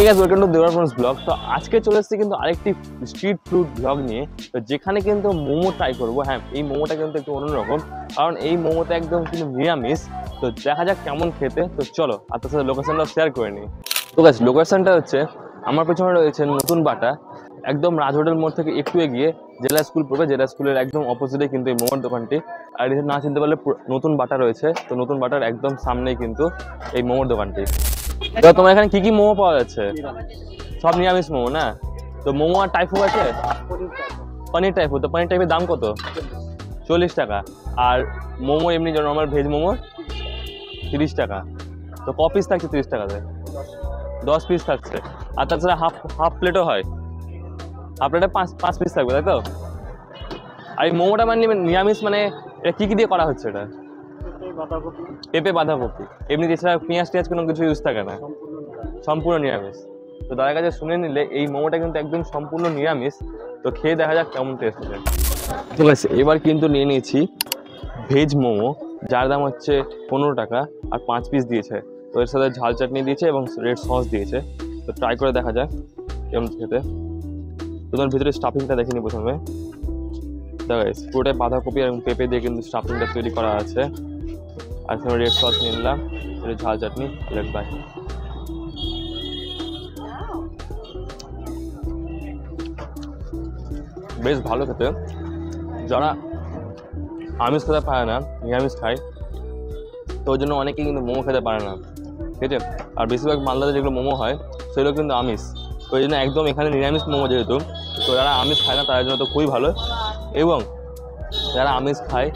Guys, welcome to দেওয়ারফ্রন্টস blog. তো আজকে চলে এসেছি কিন্তু আরেকটি স্ট্রিট ফুড ব্লগ নিয়ে। তো যেখানে কিন্তু মোমো ট্রাই করবো। হ্যাঁ, এই মোমোটা কিন্তু একটু অন্যরকম, কারণ এই মোমোটা একদম কিন্তু নিরামিষ। তো দেখা যাক কেমন খেতে। তো চলো আর তার সাথে লোকেশনটা শেয়ার করে নিই। তো গাইস, লোকেশনটা হচ্ছে আমার পেছনে রয়েছে নতুন বাটা, একদম রাজ হোটেল মোড় থেকে একটু এগিয়ে জেলা স্কুল পড়বে। জেলা স্কুলের একদম অপোজিটে কিন্তু এই মোমোর দোকানটি। আর এখানে না চিনতে পারলে নতুন বাটা রয়েছে, তো নতুন বাটার একদম সামনেই কিন্তু এই মোমোর দোকানটি। তো তোমার এখানে কি কি মোমো পাওয়া যাচ্ছে? সব নিরামিষ মোমো না? তো মোমো আর টাইফু আছে? পনির টাইফু। তো পনির টাইফের দাম কত? 40 টাকা। আর মোমো এমনি নর্মাল ভেজ মোমো 30 টাকা। তো ক পিস থাকছে 30 টাকাতে? 10 পিস থাকছে। আর তাছাড়া হাফ প্লেটও হয়। হাফ প্লেটে 5 পিস থাকবে, তাই তো? আর এই মোমোটা মানে নিরামিষ, মানে এটা কি কি দিয়ে করা হচ্ছে? এটা পেঁপে বাঁধাকপি, এমনি এছাড়া পেঁয়াজ টিয়াজ কোনো কিছু ইউজ থাকে না, সম্পূর্ণ নিরামিষ। তো দাদার কাছে শুনে নিলে এই মোমোটা কিন্তু একদম সম্পূর্ণ নিরামিষ। তো খেয়ে দেখা যাক কেমন টেস্ট আছে। ঠিক আছে, এবার কিন্তু নিয়ে নিয়েছি ভেজ মোমো, যার দাম হচ্ছে 15 টাকা আর 5 পিস দিয়েছে। তো এর সাথে ঝাল চাটনি দিয়েছে এবং রেড সস দিয়েছে। তো ট্রাই করে দেখা যাক কেমন খেতে। তো তার ভিতরে স্টাফিংটা দেখিনি প্রথমে। দেখা গেছে পুরোটাই বাঁধাকপি এবং পেঁপে দিয়ে কিন্তু স্টাফিংটা তৈরি করা আছে। আর এখানে রেড সস নিয়ে নিলাম, ঝাল চাটনি। Let's by. বেশ ভালো খেতে। যারা আমিষ খেতে পারে না, নিরামিষ খায়, তো ওই জন্য অনেকেই কিন্তু মোমো খেতে পারে না, ঠিক আছে? আর বেশিরভাগ মালদাতে যেগুলো মোমো হয় সেগুলো কিন্তু আমিষ। তো ওই জন্য একদম এখানে নিরামিষ মোমো যেহেতু, তো যারা আমিষ খায় না তাদের জন্য তো খুবই ভালো। এবং যারা আমিষ খায়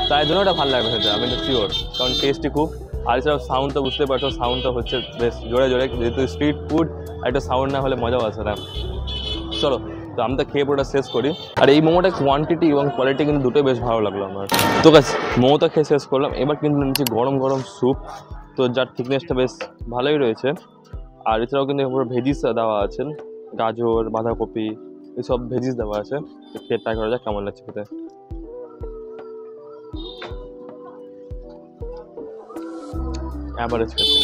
তার জন্য ওটা ভালো লাগবে খেতে, আমি তো শিওর, কারণ টেস্টি খুব। আর এছাড়াও সাউন্ড তো বুঝতে পারছো, সাউন্ডটা হচ্ছে বেশ জোরে জোরে, যেহেতু স্ট্রিট ফুড একটা সাউন্ড না হলে মজাও আসে না। চলো, তো আমি তো খেয়ে পুরোটা শেষ করি। আর এই মোমোটা কোয়ান্টিটি এবং কোয়ালিটি কিন্তু দুটোই বেশ ভালো লাগলো আমার। তো গাইস, মোমোটা খেয়ে শেষ করলাম। এবার কিন্তু নিচ্ছি গরম গরম স্যুপ, তো যার থিকনেসটা বেশ ভালোই রয়েছে। আর এছাড়াও কিন্তু পুরো ভেজিস দেওয়া আছে, গাজর, বাঁধাকপি, এইসব ভেজিস দেওয়া আছে। তো খেয়ে ট্রাই করা যাক কেমন লাগছে খেতে। অ্যাভারেজ খেতে,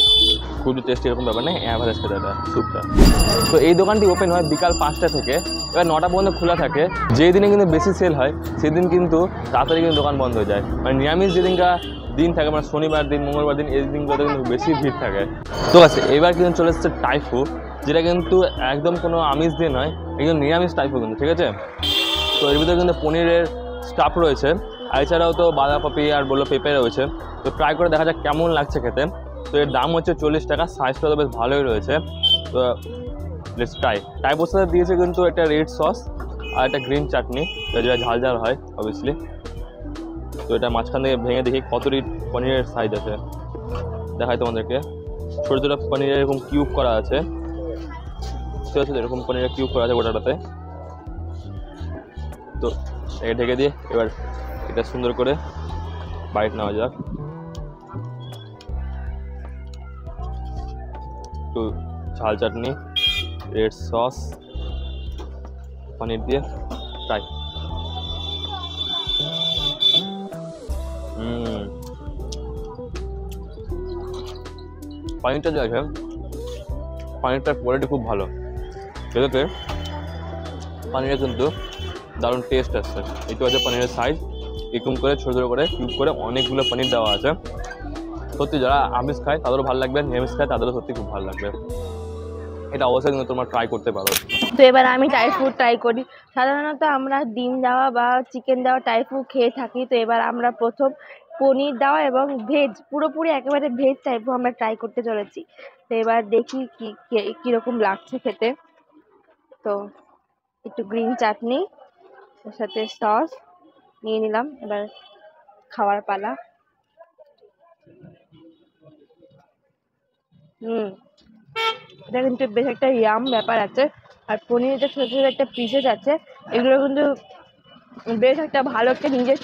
খুবই টেস্টি এরকম ব্যাপার নেই, অ্যাভারেজ খেতে এটা স্যুপটা। তো এই দোকানটি ওপেন হয় বিকাল 5টা থেকে, এবার 9টা পর্যন্ত খোলা থাকে। যেই দিনে কিন্তু বেশি সেল হয় সেদিন কিন্তু তাড়াতাড়ি কিন্তু দোকান বন্ধ হয়ে যায়। মানে নিরামিষ যেদিনকার দিন থাকে, মানে শনিবার দিন, মঙ্গলবার দিন, এই দিনগুলোতে কিন্তু বেশি ভিড় থাকে। তো আছে এবার কিন্তু চলে এসছে টাইফু, যেটা কিন্তু একদম কোনো আমিষ দিয়ে নয়, একদম নিরামিষ টাইফু কিন্তু, ঠিক আছে? তো এর ভিতরে কিন্তু পনিরের স্টাফ রয়েছে, আর এছাড়াও তো বাঁধাকপি আর বললো পেঁপে রয়েছে। তো ট্রাই করে দেখা যাক কেমন লাগছে খেতে। তো এর দাম হচ্ছে 40 টাকা, সাইজটা তো বেশ ভালোই রয়েছে। তো লেটস ট্রাই। টাইপোর সাথে দিয়েছে কিন্তু একটা রেড সস আর একটা গ্রিন চাটনি, যেটা ঝাল ঝাল হয় অবভিয়াসলি। তো এটা মাঝখান থেকে ভেঙে দেখি কতটি পনিরের সাইজ আছে, দেখাই তোমাদেরকে। ছোটো ছোটো পনিরের এরকম কিউব করা আছে, ঠিক আছে? এরকম পনিরের কিউব করা আছে গোটাটাতে। তো এটাকে ঢেকে দিয়ে এবার এটা সুন্দর করে বাইট নেওয়া যাক। একটু ঝাল চাটনি, রেড সস, পনির দিয়ে ট্রাই। পনিরটা যে আছে, পনিরটার কোয়ালিটি খুব ভালো, এটাতে পনিরের কিন্তু দারুণ টেস্ট আসছে। একটু আছে পনিরের সাইজ, এরকম করে ছোটো ছোটো করে কিউব করে অনেকগুলো পনির দেওয়া আছে। সত্যি যারা আমিষ খায় তাদেরও ভালো লাগবে, নিরামিষ খায় তাদেরও সত্যি খুব ভালো লাগবে। এটা অবশ্যই কিন্তু তোমরা ট্রাই করতে পারো। তো এবার আমি টাইফুড ট্রাই করি। সাধারণত আমরা ডিম দেওয়া বা চিকেন দেওয়া টাইফু খেয়ে থাকি। তো এবার আমরা প্রথম পনির দেওয়া এবং ভেজ, পুরোপুরি একেবারে ভেজ টাইফু আমরা ট্রাই করতে চলেছি। তো এবার দেখি কীরকম লাগছে খেতে। তো একটু গ্রিন চাটনি, ওর সাথে সস নিয়ে নিলাম। এবার খাওয়ার পালা। এটা কিন্তু বেশ একটা ইয়াম ব্যাপার আছে। আর পনিরের যে ছোটো ছোটো একটা পিসেস আছে, এগুলো কিন্তু বেশ একটা ভালো একটা নিজস্ব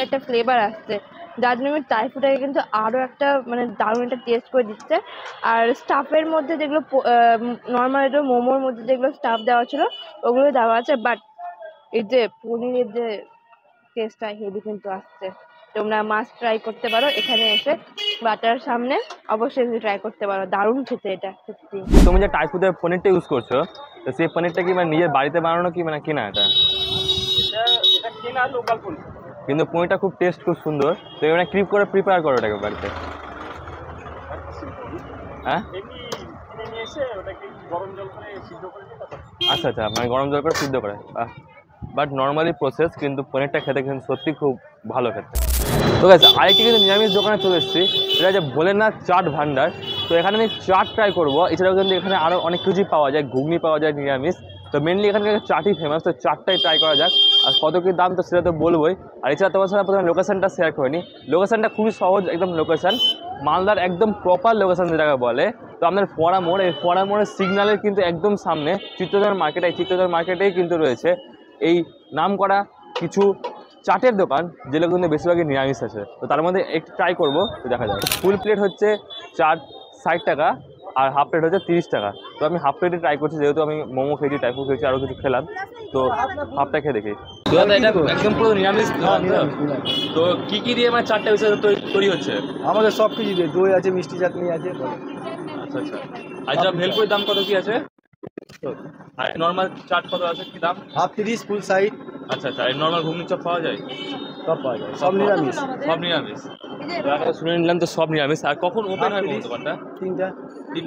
একটা ফ্লেভার আসছে, যার জন্য টাইফুটাকে কিন্তু আরও একটা মানে দারুণ একটা টেস্ট করে দিচ্ছে। আর স্টাফের মধ্যে যেগুলো নর্মাল এটা মোমোর মধ্যে যেগুলো স্টাফ দেওয়া ছিল ওগুলো দেওয়া আছে, বাট এই যে পনিরের যে টেস্টটা হেভি কিন্তু আসছে। তোমরা মাছ ট্রাই করতে পারো এখানে এসে বাটার সামনে, অবশ্যই ট্রাই করতে পারো, দারুণ খেতে এটা সত্যি। তুমি যে টাইফুডের পনিরটা ইউজ করছো, তো সেই পনিরটা কি মানে নিজের বাড়িতে বানানো কি মানে কিনা এটা? এটা কেনা লোকাল পনির। কিন্তু পনিরটা খুব টেস্ট, খুব সুন্দর। তো এবার ক্রিপ করে প্রিপেয়ার করো এটাকে বাড়িতে? হ্যাঁ, এমনি কিনে নিয়ে এসে ওটাকে গরম জল করে সিদ্ধ করে দিয়ে তারপর আচ্ছা আচ্ছা, মানে গরম জল করে সিদ্ধ করে। বাট নর্মালি প্রসেস, কিন্তু পনিরটা খেতে কিন্তু সত্যি খুব ভালো খেতে। তো গাইস, আরেকটি কিন্তু নিরামিষ দোকানে চলে এসেছি, এটা যে ভোলেনাথ চাট ভান্ডার। তো এখানে আমি চাট ট্রাই করবো। এছাড়াও কিন্তু এখানে আরও অনেক কিছুই পাওয়া যায়, ঘুগনি পাওয়া যায় নিরামিষ। তো মেনলি এখানকার চাটই ফেমাস, তো চাটটাই ট্রাই করা যাক। আর কত কি দাম তো সেটা তো বলবোই। আর এছাড়া তোমার সাথে প্রথমে লোকেশনটা শেয়ার করে নিই। লোকেশনটা খুবই সহজ, একদম লোকেশন মালদার একদম প্রপার লোকেশন যেটাকে বলে। তো আপনার ফোয়ারা মোড়, এই ফোয়ারা মোড়ের সিগন্যালের কিন্তু একদম সামনে চিত্তদার মার্কেট, এই চিত্তদার মার্কেটেই কিন্তু রয়েছে এই নাম করা কিছু চাটের দোকান, যেগুলো কিন্তু বেশিরভাগই নিরামিষ আছে। তো তার মধ্যে একটু ট্রাই করবো, তো দেখা যায়। ফুল প্লেট হচ্ছে চাট 60 টাকা, আর হাফ প্লেট হচ্ছে 30 টাকা। তো আমি হাফ প্লেটে ট্রাই করছি, যেহেতু আমি মোমো খেয়েছি, টাইফু খেয়েছি, আরও কিছু খেলাম, তো হাফটা খেয়ে দেখি। দাদা, এটা একদম পুরো নিরামিষ দোকান তো? তো কি কি দিয়ে মানে চাটটা হিসেবে তৈরি হচ্ছে? আমাদের সব কিছু দিয়ে, দই আছে, মিষ্টি চাটনি আছে। আচ্ছা আচ্ছা। আর যা ভেলপুরির দাম কত কি আছে? আর নর্মাল চাট কত আছে, কি দাম? হাফ 30, ফুল 60। আচ্ছা আচ্ছা। আর নর্মাল ঘুগনি চপ পাওয়া যায়? সব পাওয়া যায়, সব নিরামিষ। সব নিরামিষ। শুনে নিলাম তো সব নিরামিষ। আর কখন ওপেন হয় মোমো দোকানটা? 3টা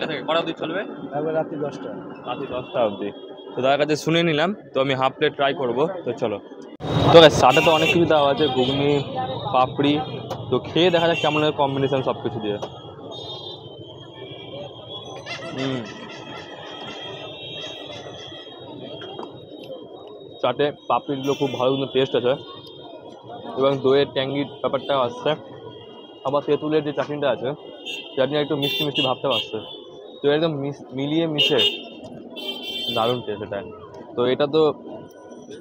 থেকে কটা অবধি চলবে? একবার রাত্রি 10টা। রাত্রি 10টা অবধি। তো দাদার কাছে শুনে নিলাম, তো আমি হাফ প্লেট ট্রাই করবো। তো চলো। তো সাথে তো অনেক কিছু দেওয়া আছে, ঘুগনি, পাপড়ি। তো খেয়ে দেখা যাক কেমন কম্বিনেশন সব কিছু দিয়ে। চাটে পাপড়িগুলো খুব ভালো কিন্তু টেস্ট আছে, এবং দইয়ের ট্যাঙ্গির ব্যাপারটাও আসছে। আবার তেঁতুলের যে চাটনিটা আছে, চাটনি একটু মিষ্টি মিষ্টি ভাবটাও আসছে। তো একদম মিলিয়ে মিশে দারুণ টেস্ট এটা। তো এটা তো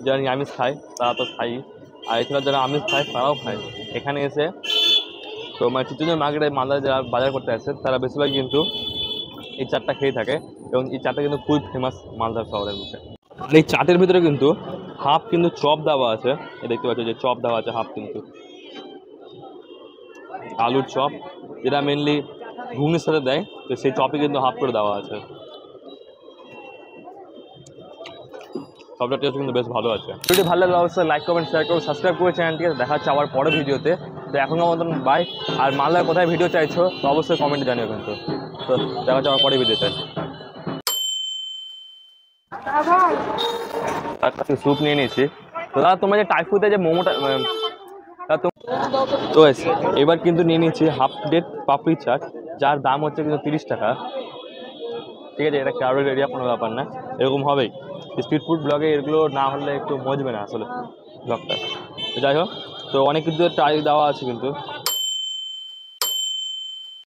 যারা নিরামিষ খায় তারা তো খাই, আর এছাড়া যারা আমিষ খায় তারাও খায় এখানে এসে। তো মানে চিত্তরঞ্জন মার্কেটে মালদায় যারা বাজার করতে আসে, তারা বেশিরভাগ কিন্তু এই চাটটা খেয়ে থাকে, এবং এই চাটটা কিন্তু খুবই ফেমাস মালদা শহরের মধ্যে। আর এই চাটের ভিতরে কিন্তু হাফ কিন্তু চপ দেওয়া আছে, দেখতে পাচ্ছ যে চপ দেওয়া আছে হাফ, কিন্তু আলুর চপ, যেটা মেনলি ঘুগনির সাথে দেয়, তো সেই চপই কিন্তু হাফ করে দেওয়া আছে। সবটা টেস্ট কিন্তু বেশ ভালো আছে। যদি ভালো লাগলে অবশ্যই লাইক, কমেন্ট, শেয়ার করো, সাবস্ক্রাইব করে চ্যানেলটিকে। দেখা হচ্ছে আবার পরের ভিডিওতে। তো এখনকার মতন বাই। আর মালদার কোথায় ভিডিও চাইছো তো অবশ্যই কমেন্টে জানিও কিন্তু। তো দেখা হচ্ছে আবার পরের ভিডিওতে। তার কাছে স্যুপ নিয়ে নিয়েছি। তো দাদা, তোমার যে টাইফুতে যে মোমোটা, তো এবার কিন্তু নিয়ে নিয়েছি হাফ প্লেট পাপড়ি চাট, যার দাম হচ্ছে কিন্তু 30 টাকা। ঠিক আছে, এটা ক্রাউডেড এরিয়া, কোনো ব্যাপার না, এরকম হবেই। স্ট্রিট ফুড ব্লগে এগুলো না হলে একটু মজবে না আসলে ব্লগটা। তো যাই হোক, তো অনেক কিছু ট্রাই দেওয়া আছে কিন্তু।